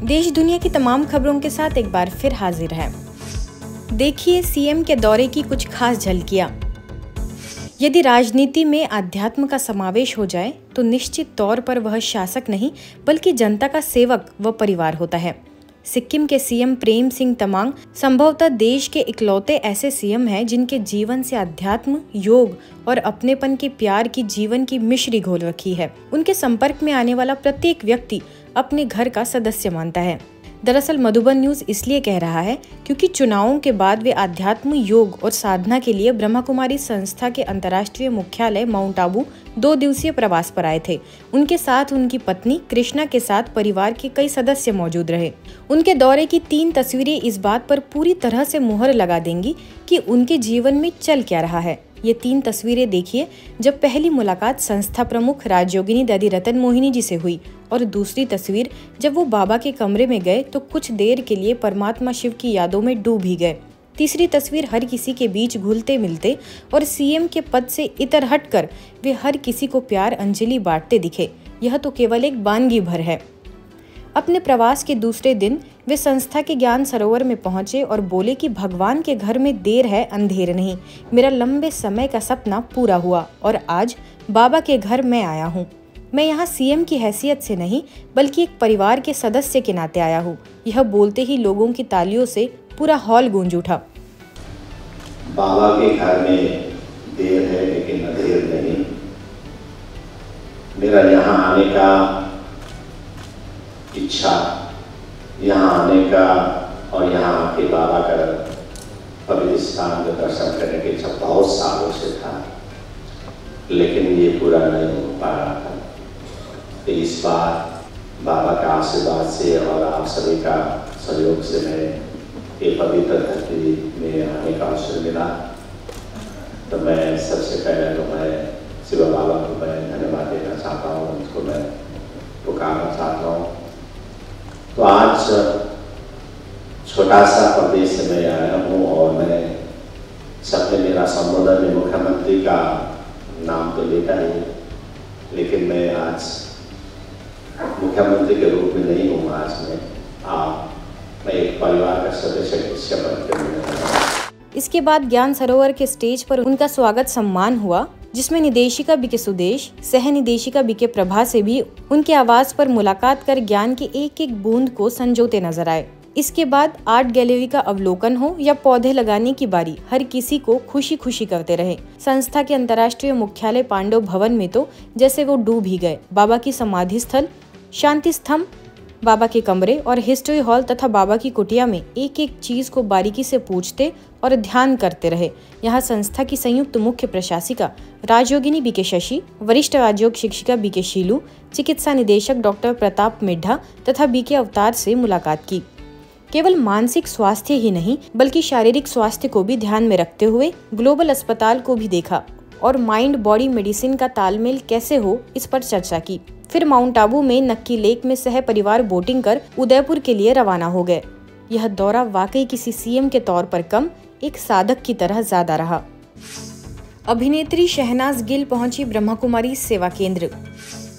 देश दुनिया की तमाम खबरों के साथ एक बार फिर हाजिर है। देखिए सीएम के दौरे की कुछ खास झलकियां। यदि राजनीति में अध्यात्म का समावेश हो जाए तो निश्चित तौर पर वह शासक नहीं बल्कि जनता का सेवक व परिवार होता है। सिक्किम के सीएम प्रेम सिंह तमांग संभवतः देश के इकलौते ऐसे सीएम हैं जिनके जीवन से अध्यात्म, योग और अपनेपन के प्यार की जीवन की मिश्री घोल रखी है। उनके संपर्क में आने वाला प्रत्येक व्यक्ति अपने घर का सदस्य मानता है। दरअसल मधुबन न्यूज इसलिए कह रहा है क्योंकि चुनावों के बाद वे आध्यात्म, योग और साधना के लिए ब्रह्मा कुमारी संस्था के अंतर्राष्ट्रीय मुख्यालय माउंट आबू 2 दिवसीय प्रवास पर आए थे। उनके साथ उनकी पत्नी कृष्णा के साथ परिवार के कई सदस्य मौजूद रहे। उनके दौरे की 3 तस्वीरें इस बात पर पूरी तरह से मुहर लगा देंगी कि उनके जीवन में चल क्या रहा है। ये 3 तस्वीरें देखिए जब पहली मुलाकात संस्था प्रमुख राजयोगिनी दादी रतन मोहिनी जी से हुई, और दूसरी तस्वीर जब वो बाबा के कमरे में गए तो कुछ देर के लिए परमात्मा शिव की यादों में डूब ही गए। तीसरी तस्वीर हर किसी के बीच घुलते मिलते और सीएम के पद से इतर हटकर वे हर किसी को प्यार अंजलि बांटते दिखे। यह तो केवल एक वानगी भर है। अपने प्रवास के दूसरे दिन वे संस्था के ज्ञान सरोवर में पहुंचे और बोले कि भगवान के घर में देर है अंधेर नहीं। मेरा लंबे समय का सपना पूरा हुआ और आज बाबा के घर मैं आया हूँ। मैं यहाँ सीएम की हैसियत से नहीं बल्कि एक परिवार के सदस्य के नाते आया हूँ। यह बोलते ही लोगों की तालियों से पूरा हॉल गूंज उठा। बाबा के घर में देर है लेकिन अंधेर नहीं। मेरा यहाँ आने का इच्छा, यहाँ आने का और यहाँ आके बाबा का पवित्र स्थान का दर्शन करने की इच्छा बहुत सालों से था, लेकिन ये पूरा नहीं हो पा रहा था। तो इस बार बाबा का आशीर्वाद से और आप सभी का सहयोग से मैं ये पवित्र धरती में आने का अवसर मिला। तो मैं सबसे पहले तो मैं शिव बाबा को मैं धन्यवाद देना चाहता हूँ, उनको मैं पुकारना चाहता हूँ। तो आज छोटा सा प्रदेश से मैं आया हूँ और मैं सबने मेरा संबोधन में मुख्यमंत्री का नाम तो लेता ही, लेकिन मैं आज मुख्यमंत्री के रूप में नहीं हूँ। आज मैं एक परिवार का सदस्य की शपथ करने। इसके बाद ज्ञान सरोवर के स्टेज पर उनका स्वागत सम्मान हुआ, जिसमें निदेशिका बीके सुदेश, सह निदेशिका बीके प्रभा से भी उनके आवास पर मुलाकात कर ज्ञान की एक एक बूंद को संजोते नजर आए। इसके बाद आर्ट गैलरी का अवलोकन हो या पौधे लगाने की बारी, हर किसी को खुशी खुशी करते रहे। संस्था के अंतर्राष्ट्रीय मुख्यालय पांडव भवन में तो जैसे वो डूब ही गए। बाबा की समाधि स्थल, शांति स्तंभ, बाबा के कमरे और हिस्ट्री हॉल तथा बाबा की कुटिया में एक एक चीज को बारीकी से पूछते और ध्यान करते रहे। यहाँ संस्था की संयुक्त मुख्य प्रशासिका राजयोगिनी बीके शशि, वरिष्ठ राजयोग शिक्षिका बीके शीलू, चिकित्सा निदेशक डॉक्टर प्रताप मिड्ढा तथा बीके अवतार से मुलाकात की। केवल मानसिक स्वास्थ्य ही नहीं बल्कि शारीरिक स्वास्थ्य को भी ध्यान में रखते हुए ग्लोबल अस्पताल को भी देखा और माइंड बॉडी मेडिसिन का तालमेल कैसे हो इस पर चर्चा की। फिर माउंट आबू में नक्की लेक में सह परिवार बोटिंग कर उदयपुर के लिए रवाना हो गए। यह दौरा वाकई किसी सीएम के तौर पर कम, एक साधक की तरह ज्यादा रहा। अभिनेत्री शहनाज गिल पहुंची ब्रह्मा कुमारी सेवा केंद्र।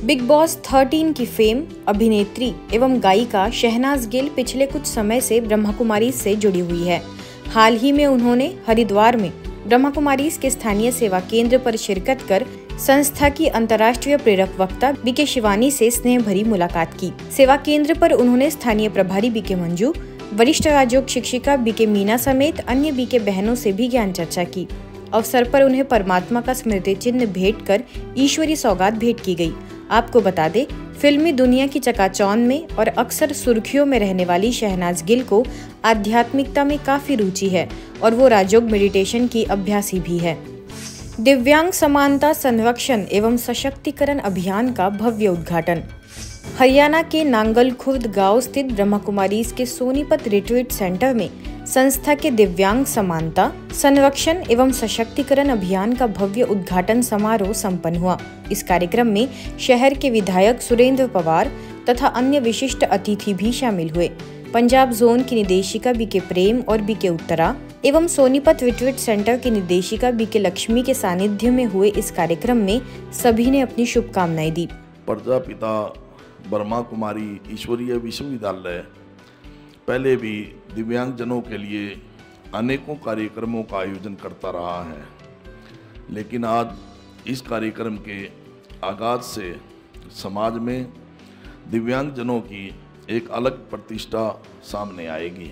बिग बॉस 13 की फेम अभिनेत्री एवं गायिका शहनाज गिल पिछले कुछ समय से ब्रह्मा कुमारी से जुड़ी हुई है। हाल ही में उन्होंने हरिद्वार में ब्रह्मा कुमारी के स्थानीय सेवा केंद्र पर शिरकत कर संस्था की अंतर्राष्ट्रीय प्रेरक वक्ता बीके शिवानी से स्नेह भरी मुलाकात की। सेवा केंद्र पर उन्होंने स्थानीय प्रभारी बीके मंजू, वरिष्ठ राजयोग शिक्षिका बीके मीना समेत अन्य बीके बहनों से भी ज्ञान चर्चा की। अवसर पर उन्हें परमात्मा का स्मृति चिन्ह भेंट कर ईश्वरी सौगात भेंट की गई। आपको बता दें, फिल्मी दुनिया की चकाचौंध में और अक्सर सुर्खियों में रहने वाली शहनाज गिल को आध्यात्मिकता में काफी रुचि है और वो राजयोग मेडिटेशन की अभ्यासी भी है। दिव्यांग समानता संरक्षण एवं सशक्तिकरण अभियान का भव्य उद्घाटन। हरियाणा के नांगल खुर्द गांव स्थित ब्रह्मा कुमारीज के सोनीपत रिट्रीट सेंटर में संस्था के दिव्यांग समानता संरक्षण एवं सशक्तिकरण अभियान का भव्य उद्घाटन समारोह संपन्न हुआ। इस कार्यक्रम में शहर के विधायक सुरेंद्र पवार तथा अन्य विशिष्ट अतिथि भी शामिल हुए। पंजाब जोन की निदेशिका बीके प्रेम और बीके उत्तरा एवं सोनीपत रिट्रीट सेंटर की निदेशिका बीके लक्ष्मी के सानिध्य में हुए इस कार्यक्रम में सभी ने अपनी शुभकामनाएं दी। प्रजापिता ब्रह्मा कुमारी ईश्वरीय विश्वविद्यालय पहले भी दिव्यांगजनों के लिए अनेकों कार्यक्रमों का आयोजन करता रहा है, लेकिन आज इस कार्यक्रम के आगाज से समाज में दिव्यांगजनों की एक अलग प्रतिष्ठा सामने आएगी।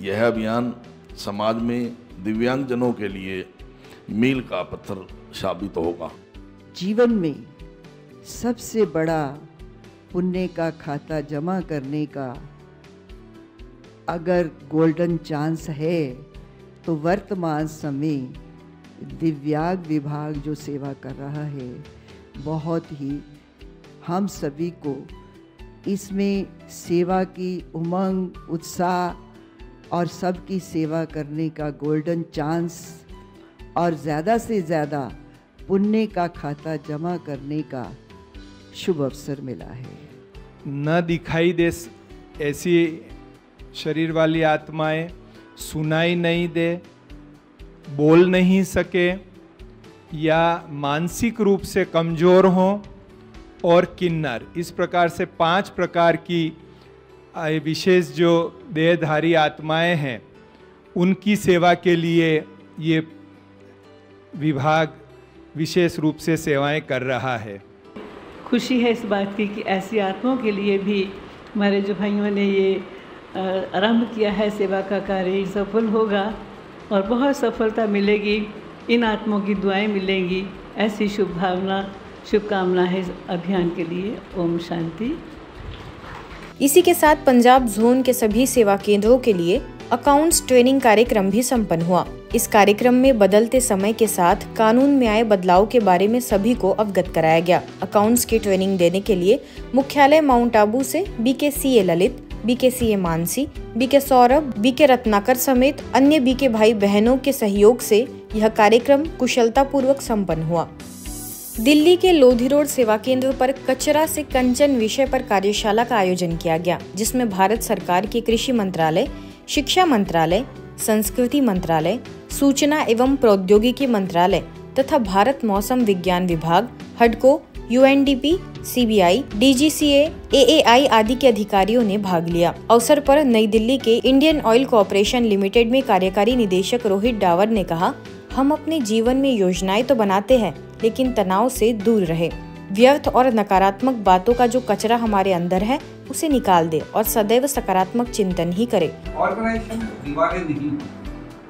यह अभियान समाज में दिव्यांगजनों के लिए मील का पत्थर साबित होगा। जीवन में सबसे बड़ा पुण्य का खाता जमा करने का अगर गोल्डन चांस है तो वर्तमान समय दिव्यांग विभाग जो सेवा कर रहा है, बहुत ही हम सभी को इसमें सेवा की उमंग, उत्साह और सबकी सेवा करने का गोल्डन चांस और ज़्यादा से ज़्यादा पुण्य का खाता जमा करने का शुभ अवसर मिला है। न दिखाई दे ऐसी शरीर वाली आत्माएं, सुनाई नहीं दे, बोल नहीं सके या मानसिक रूप से कमज़ोर हों और किन्नर, इस प्रकार से 5 प्रकार की विशेष जो देहधारी आत्माएं हैं उनकी सेवा के लिए ये विभाग विशेष रूप से सेवाएं कर रहा है। खुशी है इस बात की कि ऐसी आत्माओं के लिए भी हमारे जो भाइयों ने ये आरंभ किया है सेवा का कार्य, सफल होगा और बहुत सफलता मिलेगी। इन आत्माओं की दुआएं मिलेंगी, ऐसी शुभकामना है इस अभियान के लिए। ओम शांति। इसी के साथ पंजाब जोन के सभी सेवा केंद्रों के लिए अकाउंट्स ट्रेनिंग कार्यक्रम भी संपन्न हुआ। इस कार्यक्रम में बदलते समय के साथ कानून में आए बदलाव के बारे में सभी को अवगत कराया गया। अकाउंट्स की ट्रेनिंग देने के लिए मुख्यालय माउंट आबू से BKCA Lalit, BKCA Mansi, BK Saurabh, BK Ratnakar समेत अन्य BK भाई बहनों के सहयोग से यह कार्यक्रम कुशलता पूर्वक संपन्न हुआ। दिल्ली के लोधी रोड सेवा केंद्र पर कचरा से कंचन विषय पर कार्यशाला का आयोजन किया गया, जिसमें भारत सरकार के कृषि मंत्रालय, शिक्षा मंत्रालय, संस्कृति मंत्रालय, सूचना एवं प्रौद्योगिकी मंत्रालय तथा भारत मौसम विज्ञान विभाग, हडको, UNDP, CBI, DGCA, AAI आदि के अधिकारियों ने भाग लिया। अवसर पर नई दिल्ली के इंडियन ऑयल कॉर्पोरेशन लिमिटेड में कार्यकारी निदेशक रोहित डावर ने कहा, हम अपने जीवन में योजनाएं तो बनाते हैं, लेकिन तनाव से दूर रहे। व्यर्थ और नकारात्मक बातों का जो कचरा हमारे अंदर है उसे निकाल दे और सदैव सकारात्मक चिंतन ही करे। ऑर्गेनाइजेशन दीवारें नहीं,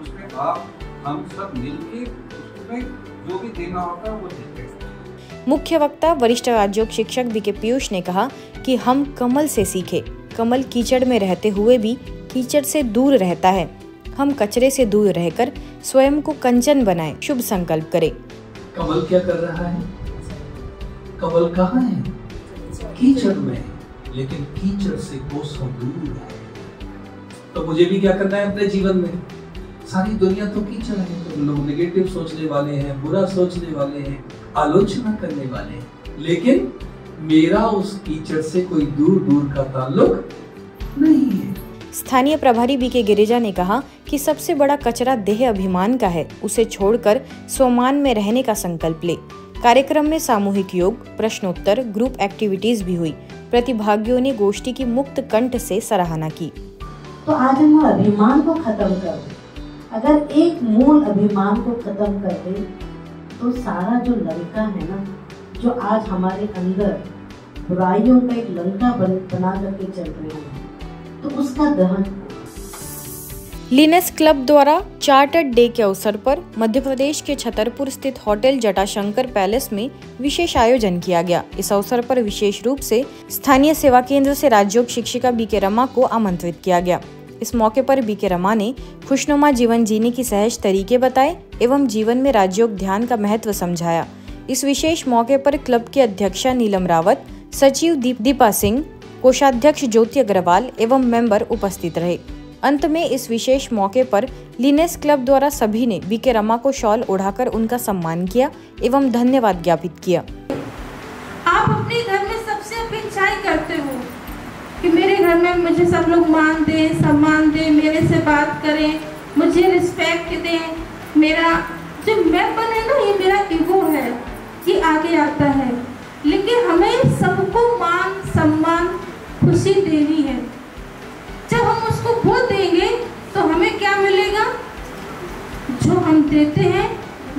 उसमें आप हम सब मिलके उसमें जो भी देना होगा वो देते हैं। मुख्य वक्ता वरिष्ठ राज्योग शिक्षक BK पीयूष ने कहा कि हम कमल से सीखे। कमल कीचड़ में रहते हुए भी कीचड़ से दूर रहता है। हम कचरे से दूर रहकर स्वयं को कंचन बनाएं, शुभ संकल्प करें। कमल क्या कर रहा है? कमल कहाँ है? कीचड़ में, लेकिन कीचड़ से कोसों दूर है। तो मुझे भी क्या करना है अपने जीवन में? सारी दुनिया तो कीचड़ है, तो लोग नेगेटिव सोचने वाले हैं, बुरा सोचने वाले हैं, आलोचना करने वाले हैं, लेकिन मेरा उस कीचड़ से कोई दूर का ताल्लुक नहीं है। स्थानीय प्रभारी BK गिरिजा ने कहा कि सबसे बड़ा कचरा देह अभिमान का है, उसे छोड़कर स्वमान में रहने का संकल्प ले। कार्यक्रम में सामूहिक योग, प्रश्नोत्तर, ग्रुप एक्टिविटीज भी हुई। प्रतिभागियों ने गोष्ठी की मुक्त कंठ से सराहना की। तो आज हम अभिमान को खत्म कर दें। अगर एक मूल अभिमान को खत्म कर दे तो सारा जो लंका है ना, जो आज हमारे अंदर बुराइयों का एक लंका बना करके चल रहे हैं, तो उसका दहन। लिनेस क्लब द्वारा चार्टर्ड डे के अवसर पर मध्य प्रदेश के छतरपुर स्थित होटल जटाशंकर पैलेस में विशेष आयोजन किया गया। इस अवसर पर विशेष रूप से स्थानीय सेवा केंद्र से राज्योग शिक्षिका BK रमा को आमंत्रित किया गया। इस मौके पर BK रमा ने खुशनुमा जीवन जीने की सहज तरीके बताए एवं जीवन में राजयोग ध्यान का महत्व समझाया। इस विशेष मौके पर क्लब की अध्यक्षा नीलम रावत, सचिव दीपा सिंह, कोषाध्यक्ष ज्योति अग्रवाल एवं मेंबर उपस्थित रहे। अंत में इस विशेष मौके पर लिनेस क्लब द्वारा सभी ने BK रमा को शॉल ओढ़ाकर उनका सम्मान किया एवं धन्यवाद ज्ञापित किया। आप अपने घर में सबसे अपेक्षाएं करते हो कि मेरे घर में मुझे सब लोग मान दें, सम्मान दें, मेरे से बात करें, मुझे रिस्पेक्ट दें। मेरा जो मैंपन है ना, ये मेरा ईगो है, ये आगे आता है, लेकिन हमें सबको मान सम्मान मुझे देनी है। जब हम उसको वो देंगे तो हमें क्या मिलेगा? जो हम देते हैं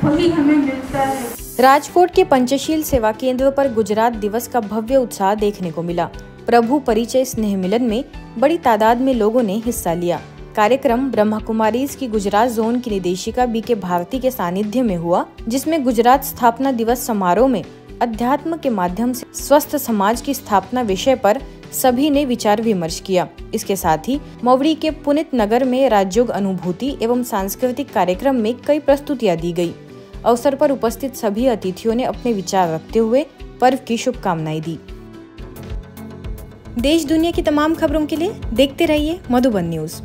वही हमें मिलता है। राजकोट के पंचशील सेवा केंद्र पर गुजरात दिवस का भव्य उत्साह देखने को मिला। प्रभु परिचय स्नेह मिलन में बड़ी तादाद में लोगों ने हिस्सा लिया। कार्यक्रम ब्रह्मा कुमारीज की गुजरात जोन की निदेशिका बीके भारती के सानिध्य में हुआ, जिसमें गुजरात स्थापना दिवस समारोह में अध्यात्म के माध्यम से स्वस्थ समाज की स्थापना विषय पर सभी ने विचार विमर्श किया। इसके साथ ही मवड़ी के पुनित नगर में राजयोग अनुभूति एवं सांस्कृतिक कार्यक्रम में कई प्रस्तुतियां दी गई। अवसर पर उपस्थित सभी अतिथियों ने अपने विचार रखते हुए पर्व की शुभकामनाएं दी। देश दुनिया की तमाम खबरों के लिए देखते रहिए मधुबन न्यूज।